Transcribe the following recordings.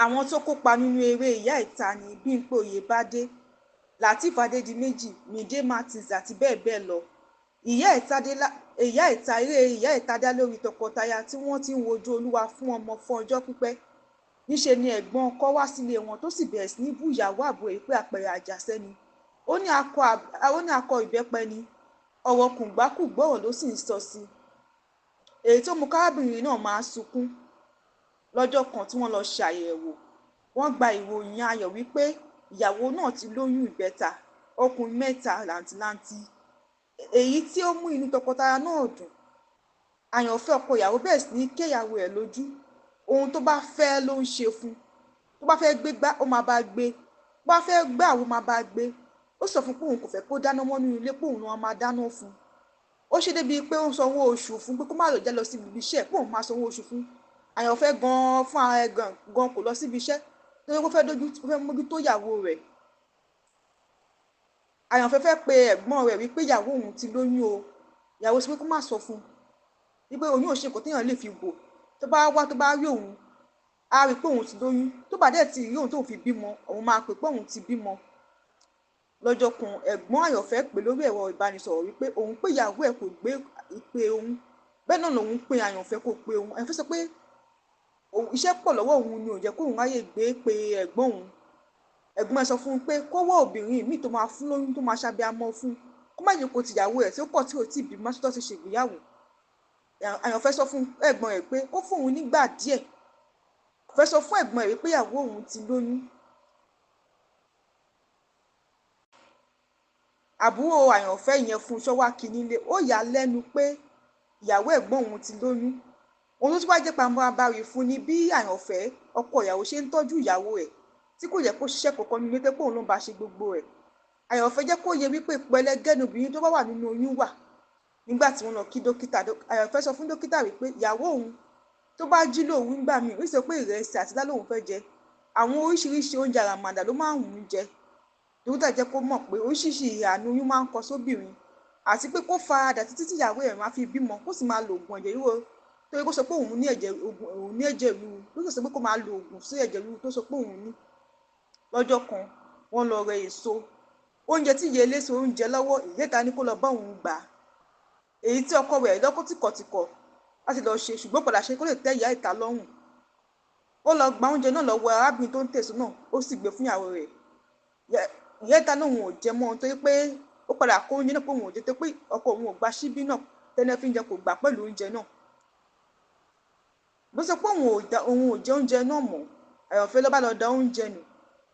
Àwọn tó kópa nínú eré ìyá ìta ni Bímpé Oyèbádé, Lateef Adédìméjì, Mide Martins àti bẹ́ẹ̀ bẹ́ẹ̀ lọ. Eré ìyá ìta dá lórí tọkọtaya tí wọ́n ti ń wojú Olúwa fún ọmọ fún ọjọ́ pípẹ́. Níṣe ni ẹ̀gbọ́n ọkọ wá sílé wọn tó sì bẹ̀rẹ̀ sí ní bú ìyàwó àbúrò yìí pé àpẹẹrẹ àjàṣẹ́ ni. Ó ní akọ ìbẹ́pẹ ni, ọ̀rọ̀ kùngbákùngbọ̀rọ̀ ló sì ń sọ sí i. Èyí tó mú kárábìnrin náà máa sunkún. Lọ́jọ́ kan tí wọ́n lọ ṣàyẹ̀wò, wọ́n gba ìròyìn ayọ̀ wípé ìyàwó náà ti lóyún ìbẹ́ta, ọkùnrin 3 làǹtìlanti. Èyí tí ó mú inú tọkọtaya náà dùn. Àyànfẹ́ ọkọ ìyàwó bẹ̀rẹ̀ sí ní ké ìyàwó ẹ̀ lójú. Ohun tó bá fẹ́ ló ń ṣe fún. Tó bá fẹ́ gbé gbá, ó máa bá gbé. Tó bá fẹ́ gbé àwo, máa bá gbé. Ó sọ fún pé òun kò fẹ́ kó dáná mọ́ nínú ilé, pé òun náà máa dáná fún. Ó ṣe débi pé ó ń sanwó oṣù fún pé kó má lọ jẹ́ lọ sí ibi iṣẹ́, pé òun máa sanwó oṣù fún. Àyànfẹ́ gan-an fún ara ẹ̀ gan kò lọ síbi iṣẹ́ torí ó fẹ́ mójútó ìyàwó rẹ̀. Àyànfẹ́ fẹ́ pe ẹ̀gbọ́n rẹ̀ wípé ìyàwó òun ti lóyún o. Ìyàwó sọ pé kó má sọ fún un. Wípé oyún ò ṣe nǹkan téèyàn lè fi bò. Tó bá wá tó bá rí òun, á rí pé òun ti lóyún. Tó bá dẹ̀ ti rí òun tóun fi bímọ, òun máa pè pé òun ti bímọ. Lọ́jọ́ kan, ẹ̀gbọ́n Àyànfẹ́ pè lórí ẹ̀rọ ìbánisọ̀rọ̀ wípé òun pé ìyàwó ẹ̀ kò gbé ìpè òun. Bẹ́ẹ̀ náà lòun pé Àyànfẹ́ kò pé òun. Àyànfẹ́ sọ pé iṣẹ́ pọ̀ lọ́wọ́ òun ni ò jẹ́ kóun ráyè gbé pé ẹ̀gbọ́n òun. Ẹ̀gbọ́n ẹ̀ sọ fún un pé kó wá obìnrin míì tó máa fún lóyún tó máa ṣabiamọ fún un. Kó má jẹ́ kó ti ìyàwó ẹ̀ tí ó pọ̀ tí ò tí ì bímọ tó ti ṣègbéyàwó. Àyànfẹ́ sọ fún ẹ̀gbọ́n ẹ̀ pé kó fún òun nígbà díẹ̀. Kò fẹ́ sọ fún ẹ̀gbọ́n ẹ̀ wípé ìyàwó òun ti lóyún. Àbúrò Àyànfẹ́ yẹn Fúnṣọ́ wá kí nílé. Ó yà á lẹ́nu pé ìyàwó ẹ̀gbọ́n òun ti lóyún. Òun ló tún wá jẹ́ pàmòbárí fún ni bí Àyànfẹ́ ọkọ ìyàwó ṣe ń tọ́jú ìyàwó ẹ̀ tí kò yẹ kó ṣiṣẹ́ kankan nínú ilé pé òun ló ń bá ṣe gbogbo ẹ̀. Àyànfẹ́ jẹ́ kó yẹ wípé pẹ̀lẹ́gẹ́ ni obìnrin tó bá wà nínú oyún wà. Nígbà tí wọ́n lọ kí dókítà, Àyànfẹ́ sọ fún dókítà wípé ìyàwó òun tó bá jí lóru nígbà míì, ó sọ pé ìrẹsì àti ilá lòun fẹ́ jẹ. Àwọn oríṣiríṣi oúnjẹ àràmàǹdà ló máa ń wù ú jẹ. Dókítà jẹ́ kó mọ̀ pé oríṣiríṣi ìhànú oyún máa ń kọ sóbìnrin àti pé kó faradà títí tí ìyàwó ẹ̀ máa fi bímọ, kó sì máa lo oògùn ẹ̀jẹ̀ ríru torí kó sọ pé òun ní ẹ̀jẹ̀ ríru. Dókítà sọ pé kó máa lo oògùn sí ẹ̀jẹ̀ ríru tó sọ pé òun ní. Lọ́jọ́ kan, wọ́n lọ rẹ èso. Oúnjẹ tí ìyá eléso ń jẹ lọ́wọ́, ìyá ìta ní kó lọ bá òun gbà. Èyí tí ọkọ rẹ̀ lọ́kọ́ tìkọ̀tìkọ̀ láti lọ ṣe ṣùgbọ́n padà ṣe kó lè tẹ́ ìyá ìta lọ́rùn. Ó lọ gba oúnjẹ náà lọ́wọ́ arábìnrin tó ń tèso náà, ó sì gbé fún ìyàwó rẹ̀. Ìyá ìta náà òun ò jẹ mọ́ torí pé ó padà kó oúnjẹ náà pé òun ò jẹ torí pé ọkọ òun ò gba ṣíbí náà tẹ́lẹ̀ fi ń jẹ kò gbà pẹ̀lú oúnjẹ náà. Bó sọ pé òun ò jẹ oúnjẹ náà mọ́, Àyànfẹ́ ló bá lọ da oúnjẹ nù.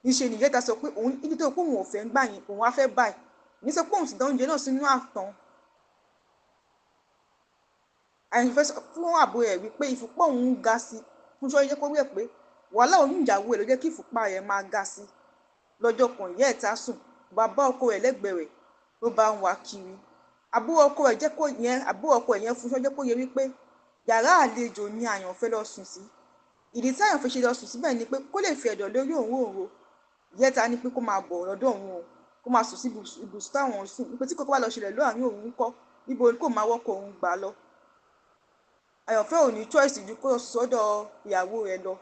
Níṣe ni ìyá ìta sọ pé ibi tó pé òun ò fẹ́ ń gbà yín, òun á fẹ́ báyìí. Ní sọ pé òun sì da oúnjẹ náà sínú àtàn. Àyànfẹ́ sọ fún àbúrò rẹ̀ wípé ìfúnpá òun ga sí i. Fúnṣọ́ jẹ́ kó rí ẹ̀ pé wàhálà oyún ìyàwó ẹ̀ ló jẹ́ kí ìfúnpá rẹ̀ máa ga sí i. Lọ́jọ́ kan ìyá ìta sùn, bàbá ọkọ rẹ̀ lẹ́gbẹ̀ẹ́ rẹ̀ ló bá ń wá kiri. Àbúrò ọkọ ẹ̀ yẹn Fúnṣọ́ jẹ́ kó yẹ wípé yàrá àlejò ni Àyànfẹ́ lọ sùn sí. Ìdí tí Àyànfẹ́ ṣe lọ sùn síbẹ̀ ni pé kó lè fi ẹ̀dọ̀ lórí òun. Ìyá ìta ní pé kó máa bọ̀ lọ́dọ̀ òun o, kó máa sùn sí ibùsùn táwọn sùn. Nípa tí kókó bá lọ ṣẹlẹ̀ láàrin òun kọ́, níbo kó máa wọ́kọ̀ òun gbà lọ. Àyànfẹ́ ò ní choice ju kó sọ́dọ̀ ìyàwó rẹ̀ lọ.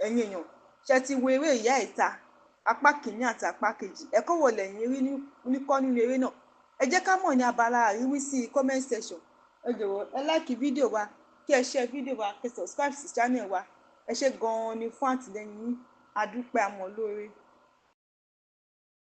Ẹ̀yin èèyàn, ṣé ti wo eré ìyá ìta apá kìíní àti apá kejì? Ẹ̀kọ́ wo lẹ̀yin rí níkọ́ nínú eré náà? Ẹ jẹ́ ká mọ̀ ní abala àríwísí comment section. Ẹ jọ̀wọ́ ẹ like fídíò wa, kí ẹ share fídíò wa, kí ẹ subscribe sí channel wa. Ẹ ṣé gan-an ni fún àtìlẹ́yìn yín. A dúpẹ́ àmọ́ lóore.